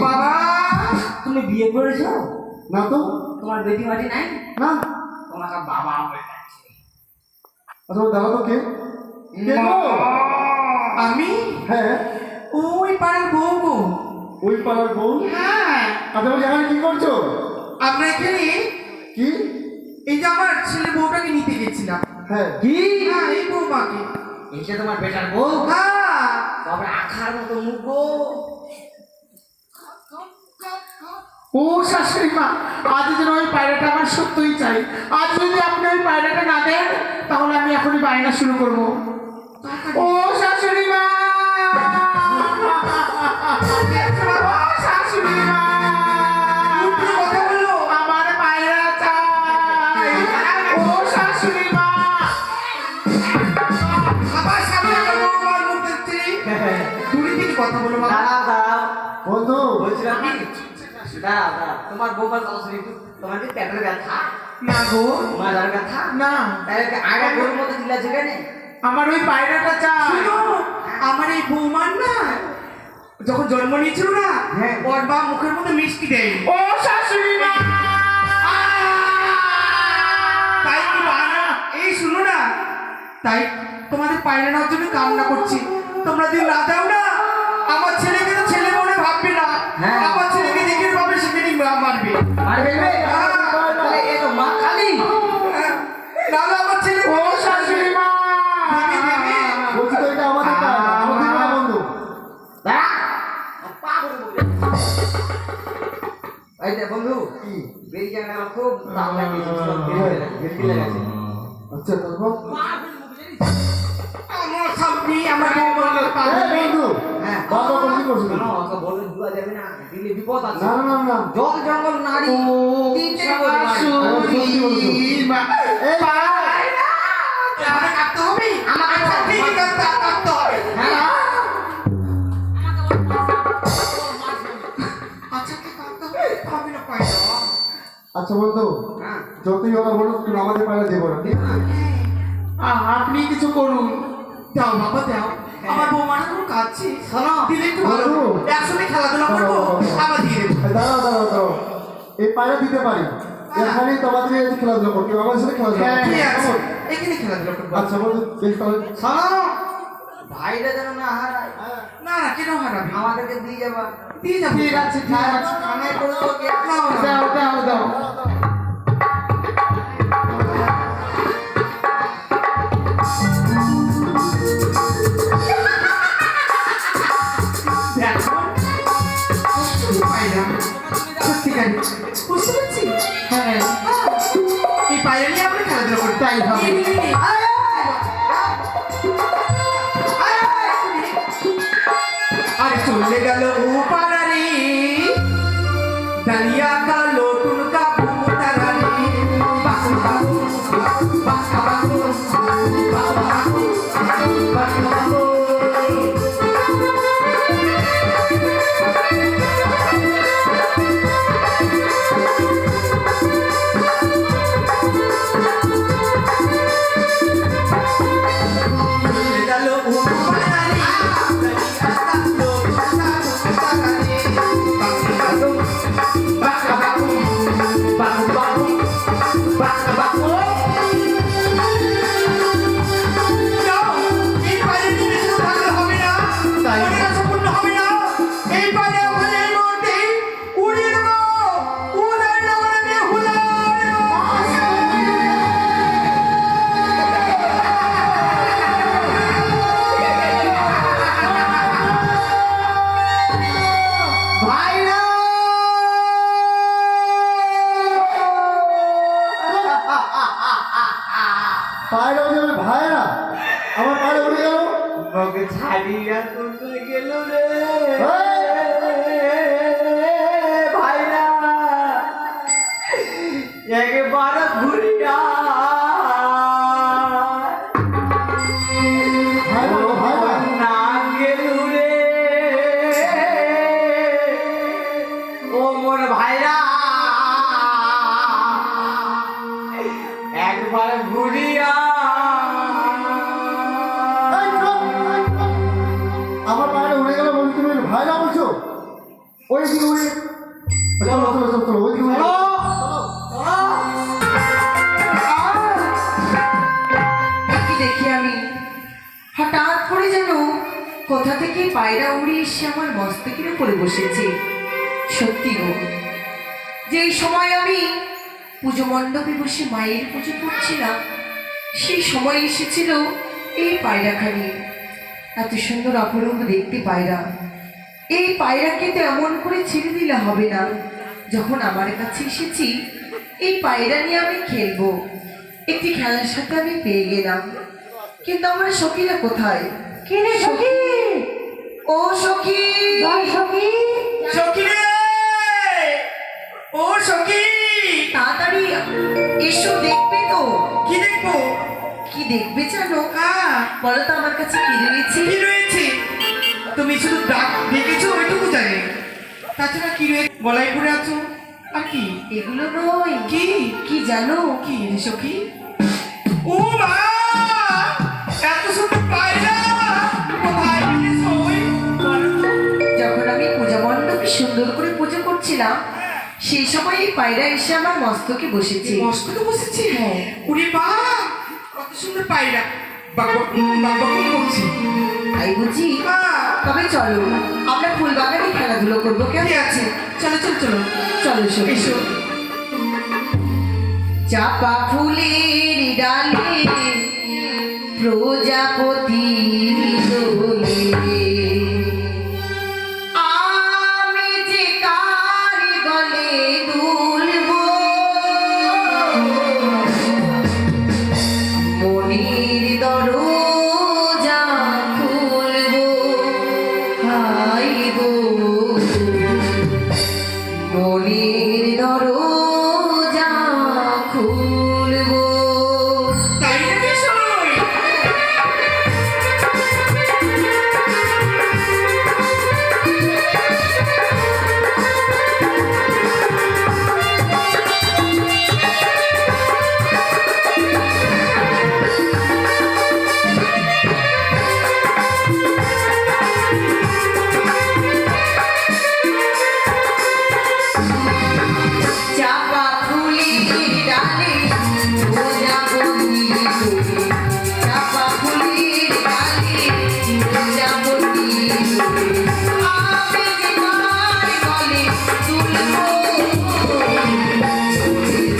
বাবা তুমি বিয়ে করেছো? না তো। তোমার বেটি বাটি নাই? না। তোমাকে বাবা বলে ডাকছে। আচ্ছা দাদা তো কে? কে গো? আমি? হ্যাঁ। ওই পাড়ার বউ গো। ওই পাড়ার বউ? হ্যাঁ। আচ্ছা বলছি এখানে কি করছো? আমরা এখানে কি? এই যে আমার ছেলে বউটাকে নিতে গেছিলাম। হ্যাঁ। কি? হ্যাঁ এই বউমাকে। এইটা তোমার বেটার বউ? হ্যাঁ। বাবা আখার মতো মুখ গো। ও শাশুড়ি মা, আজ যেন ওই পায়রাটা আমার সত্যই চাই। আজ যদি আপনি ওই পায়রাটা না দেন তাহলে আমি এখনই বায়না শুরু করবো। ও শাশুড়ি মা, শাশুড়ি মা, কথা বলো, আমার পায়রা চাই। ও শাশুড়ি মা, আবার সামনে আমার মুখ দেখছি। দূরে থেকে কথা বলো বাবা। দাঁড়াও দাঁড়াও বন্ধু বলছিলাম কি, দাঁড়াও দাঁড়াও তোমার বউবার কথা শুনি একটু। তোমার কি পেটের ব্যথা? না গো, মাজার ব্যথা? না, তাহলে আগা গরুর মতো চিল্লা ছিল আমার ওই পায়রাটা চাই। আমার এই বৌমার না যখন জন্ম নিয়েছিল না, হ্যাঁ। ওর মা মুখের মধ্যে মিষ্টি দেয়। ও শাশুড়ি মা, তাই কি বানা, এই শুনো না, তাই তোমাদের পায়রা নেওয়ার জন্য কামনা করছি। তোমরা যদি না দাও না, আমার ছেলেকে তো ছেলে মনে ভাববে না। হ্যাঁ। আমার ছেলেকে দেখে ভাবে সেখানে মারবে। আর ফেলবে? তাহলে এ তো মা কালী। নাহলে আমার ছেলে। ও শাশুড়ি মা, বলছি তো এটা আমাদের কাজ, আমাদের না বন্ধু। দাঁড়া পা করে বলবে। এই যে বন্ধু কি? বেরিয়ে যাবে আমার খুব দাম লাগিয়েছে, বেরিয়ে লেগেছে। আচ্ছা তারপর? আমার স্বামী আমার বৌমাকে এই পাবে। বন্ধু হ্যাঁ। বাবা করে কি করছো? শোনো, ওকে বলে দেওয়া যাবে না, দিলে বিপদ আছে। না না না জল জঙ্গল নারী তিনটে বিপদ নারী। শাশুড়ি মা, এই পায়রা, আমাকে কাটতে হবে? আমাকে আচ্ছা, ঠিক আছে, কাটতে হবে। হ্যাঁ। আচ্ছা, কি কাটতে হবে? হবে না পায়রা। আচ্ছা বন্ধু হ্যাঁ। যতই ওরা বলুক কিন্তু আমাদের পাড়া দেবো না ঠিক আছে? আপনি কিছু করুন। দাও বাবা দাও, আমার বৌমাটা কোনো কাঁদছে। শোনো, দিলে একটু ভালো, বন্ধু। একসঙ্গে খেলাধুলা করবো, আবার দিয়ে দেবো। এই দাঁড়াও দাঁড়াও দাঁড়াও এই পাড়া দিতে পারি এখানেই তোমাদের এই খেলাধুলা করতে হবে, আমার সাথে খেলাধুলা হ্যাঁ, করতে ঠিক হবে। আছে, এখানে খেলাধুলা করবো। আচ্ছা বন্ধু বেশ তাহলে শোনো, ভাইরা যেন না হারায়, না না, কেন হারাবি? আমাদেরকে দিয়ে যাবা। দিয়ে যাবো। ঠিক আছে, ঠিক আছে। কানে করে তোকে দাও দাও দাও। দেখো, পায়রা, সত্যিকারই, বুঝতে পারছি? হ্যাঁ, এই পায়রা নিয়ে আমরা খেলাধুলা করি, তাই হবে। আরে চলে গেল ও পাড়ারে, ডালিয়া কালো টুনকা ভূতারারে, বাকু বাকু বাকু বাকু বাকু বাকু বাকু। চলে গেল ও পাড়ারে, ডালিয়া কালো টুনকা ভূতারারে, বাকু বাকু বাকু বাকু বাকু বাকু। এই পায়রা নিয়ে বেশি থাকলে হবে না, মনের আশা পূর্ণ হবে না। এই পায়রা ওখানে এই মুহূর্তে উড়িয়ে দেবো, উড়াই না মানে হুলাই। ভাইরা পায়রা ওই যে ভাইরা আমার পায়রা উড়ে গেল। ওকে ছাড়িয়া করতে গেল রে। এই! ওই দিকে উড়ে চলো চলো চলো চলো ওই দিকে উড়ে চলো। কি দেখি আমি হঠাৎ করে যেন কোথা থেকে পায়রা উড়ে এসে আমার মস্তকের উপরে বসেছে। সত্যি গো, যেই সময় আমি পুজো মণ্ডপে বসে মায়ের পুজো করছিলাম সেই সময় এসেছিল এই পায়রাখানি। এত সুন্দর অপরূপ দেখতে পায়রা, এই পায়রাকে তো এমন করে ছেড়ে দিলে হবে না। যখন আমার কাছে এসেছি এই পায়রা নিয়ে আমি খেলবো, একটি খেলার সাথে আমি পেয়ে গেলাম। কিন্তু আমার সখীরা কোথায়? কে রে সখী? ও সখী, সখী, সখী রে! ও সখী! তাড়াতাড়ি এসো, দেখবে তো। কি দেখবো? কি দেখবে জানো? হ্যাঁ, বলো তো আমার কাছে কি রয়েছে? কি রয়েছে? তুমি শুধু ডাক দেখেছো ওইটুকু জানি, তাছাড়া কি রয়েছে? গলায় পড়ে আছো আর কি? এগুলো নয়। কি কি জানো? কি রে সখী? ও মা, এত সুন্দর পায়রা কোথায় পেয়েছো? ওই বলো তো। যখন আমি পূজা মণ্ডপে সুন্দর করে পুজো করছিলাম সেই সময় এই পায়রা এসে আমার মস্তকে বসেছে। মস্কোতে বসেছে? হ্যাঁ। ওরে বা, কত সুন্দর পায়রা! বাবা বাবা করছি। তাই বুঝি? তবে চলো আমরা ফুল বাগানে খেলাধুলো করবো। ঠিক কেমন? আছে, চলো চলো চলো চলো এসো। এসো। চাপা ফুলের ডালে প্রজাপতি দোলে, আমি যে কার গলে দুলবো, মনের দরজা খুলবো, হাই গো মনের দরজা খুলবো। তাই নাকি সই? চাপা ফুলের ডালে প্রজাপতি দোলে, চাপা ফুলের ডালে প্রজাপতি দোলে, আমি যে কার গলে তুলবো,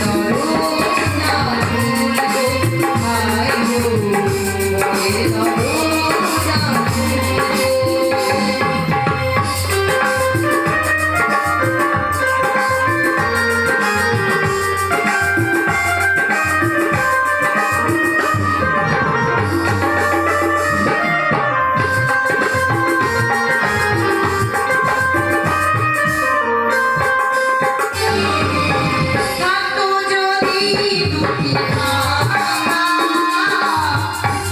দরজা খুলবো, হায় গো মনের দরজা খুলবো। থাকতো যদি দুটি খানা,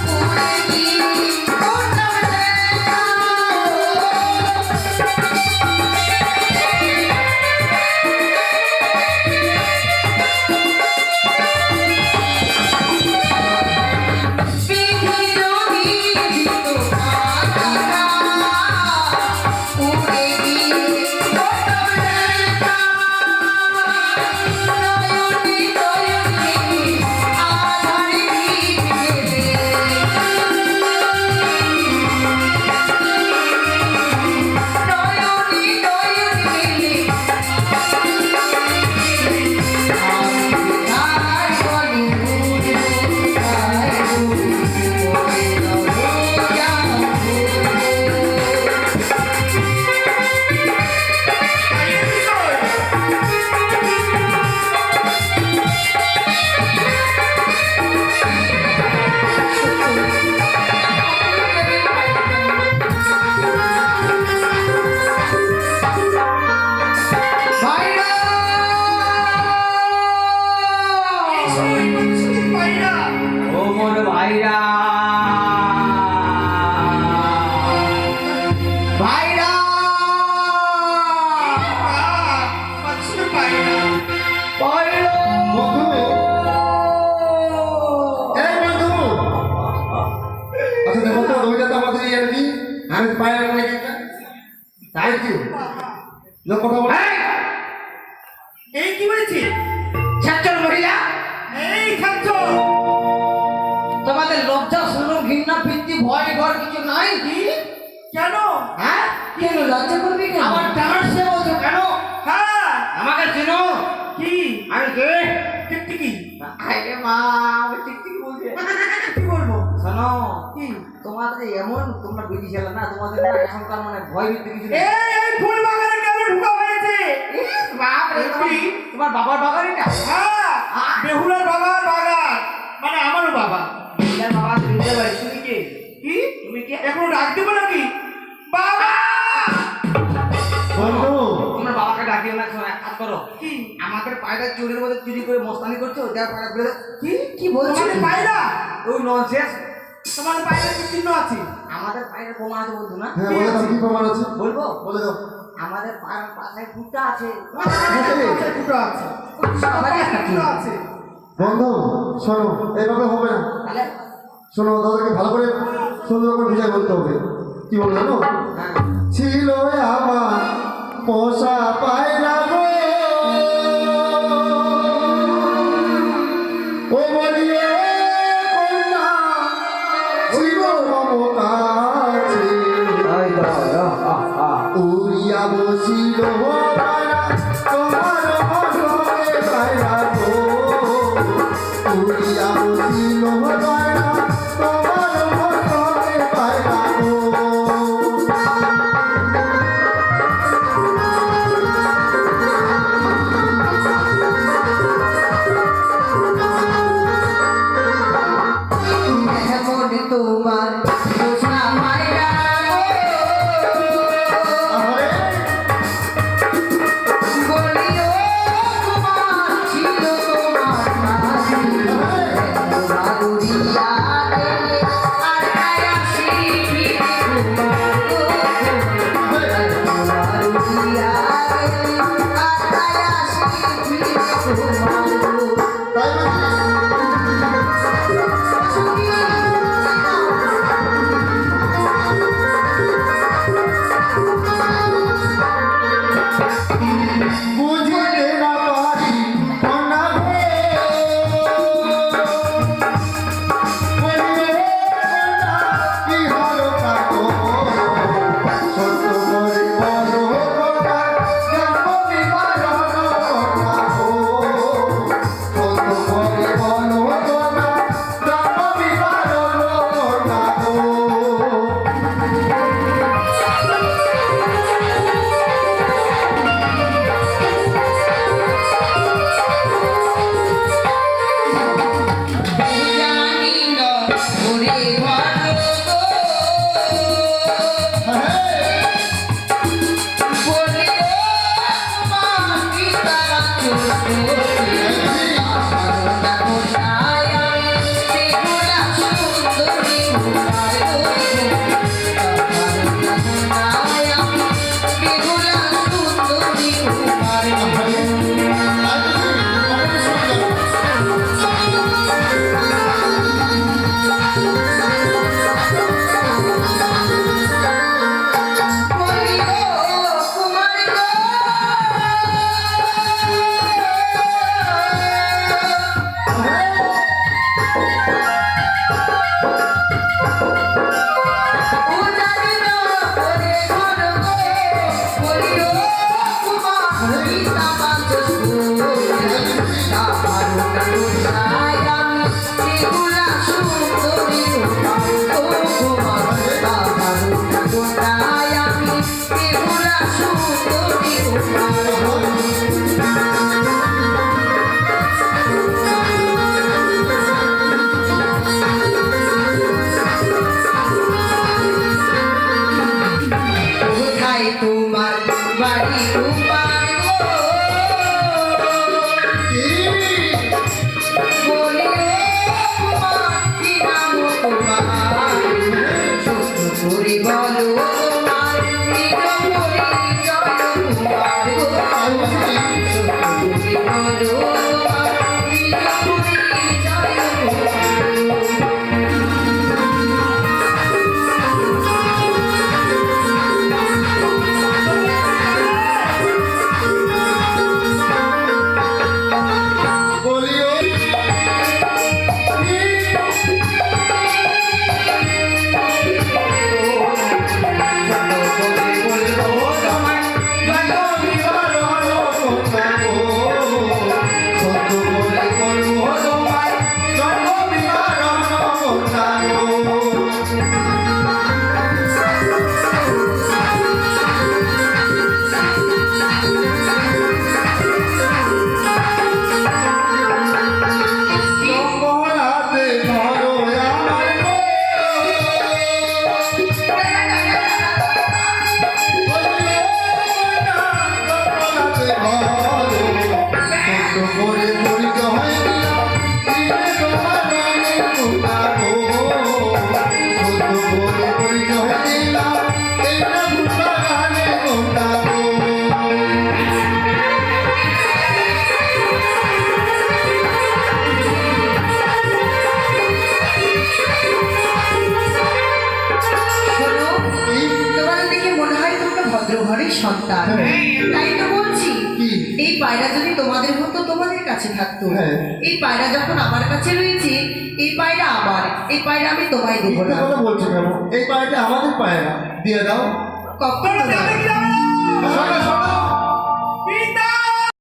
উড়ে গিয়ে করতাম দেখা। বিধি যদি দিত খানা, উড়ে গিয়ে করতাম দেখা। নয়নে নয়নে আধারে ভিড় ফেলে, নয়নে নয়নে আমি তার বলি উড়বো, হায় গো মনের দরজা খুলবো। তাই নাকি সই? ভাইরা! এই সই, কত সুন্দর পায়রা! ও মোর ভাইরা, ভাইরা! বাহ, কত সুন্দর পায়রা! পায়রা! বন্ধু এই বন্ধু আচ্ছা দেখো তো রবিটা তো আমাদের এই আর কি আমি পায়রা মনে গেছে তাই কি যে কথা বলে এই! এই কি বলেছি? ছাত্র মহিলা, এই ছাত্র তোমাদের লজ্জা শরম ঘৃণা বৃত্তি ভয় ঘর কিছু নাই কি? কেন? হ্যাঁ, কেন লজ্জা করবি কেন? আমার টাকার সে বলছো কেন? হ্যাঁ আমাকে চেনো? কি? আমি কে? টিকটিকি। আরে মা, আমি টিকটিকি বলছি। কি বলবো? শোনো, কি? তোমাদের এমন তোমরা বেরিয়ে ছিল না, তোমাদের না এখনকার মানে ভয় ভীতি কিছু নেই। এই ফুল বাগানে কেন ঢুকা হয়েছে? ইস, বাপরে, তোমার বাবার বাগান এটা? হ্যাঁ বেহুলার বাবার বাগান, মানে আমারও বাবা। তোমার বাবা শুনতে পারি, তুমি কে? কি? তুমি কে? এখনো ডাক দেবো নাকি? বাবা! বন্ধু তোমার বাবাকে ডাকিও না, শোনো, এক কাজ করো। কি? আমাদের পায়রা চুরির মধ্যে চুরি করে মস্তানি করছো, যার পায়রা বেরো। কি? কি বলছো? তোমাদের পায়রা? ওই ননসেন্স। তোমাদের পায়রা কি চিহ্ন আছে? আমাদের পায়রা প্রমাণ আছে বলতো না? হ্যাঁ বলে দাও কি প্রমাণ আছে বলবো? বলে দাও আমাদের পায়ের পাশে ফুটা আছে। কোথায় ফুটো আছে? সবারই একটা ফুটো আছে। বন্ধু শোনো এইভাবে হবে না তাহলে শোনো তাদেরকে ভালো করে সুন্দর করে বুঝাই বলতে হবে কি বলবো জানো হ্যাঁ, ছিল আমার পোষা পায়রা গো ও বলিয়ে কন্যা ছিল মম কাছে উড়িয়া বসিল পায়রা তোমার মনে পায়রা গো উড়িয়া বসিল পায়রা তোমার মনে পায়রা গো এমন তোমার পোষা পায়রা গো, বলিও তোমার ছিল তোমার মাঝি, তোমার উড়িয়া গেলে আর আসি ফিরে তোমার গো, তোমার উড়িয়া গেলে আর আসি ফিরে তোমার গো। তাই বলছি বুঝিতে না পারি কন্যা হে বলিয়ে কন্যা কি হলো কাকো সত্য করে বলো কন্যা জন্ম বিবরণ কন্যা গো সত্য করে বলো কন্যা জন্ম বিবরণ কন্যা গো জানি না ওরে ভালো গো, বলিও তোমার কি তারা আশারটা কোথায় আমি বেহুলা সুন্দরী তোমার গো, আশারটা কোথায় আমি বেহুলা সুন্দরী তোমার গো। বলিও তোমার গো, ও জানি না ওরে ঘর গো, বলিও তোমার পিতা মাতা গো, তাহারটা কোথায় আমি বেহুলা সুন্দরী তোমার গো, তাহারটা কোথায় আমি বেহুলা সুন্দরী তোমার গো। কোথায় তোমার বাড়ি তোমার গো, বলিও তোমার কি নাম তোমার, সত্য করে বলো তোমার নিজ পরিচয় তোমার গো, সত্য করে বলো তোমার নিজ পরিচয় তোমার গো। পায়রা যদি তোমাদের হতো তোমাদের কাছে থাকতো। হ্যাঁ। এই পায়রা যখন আমার কাছে রয়েছে, এই পায়রা আমার, এই পায়রা আমি তোমায় দেবো মিথ্যে না। কথা বলছো কেন? এই পায়রাটা আমাদের পায়রা, দিয়ে দাও। কখনো তোমরা না। যাবে কি যাবে না? শোনো শোনো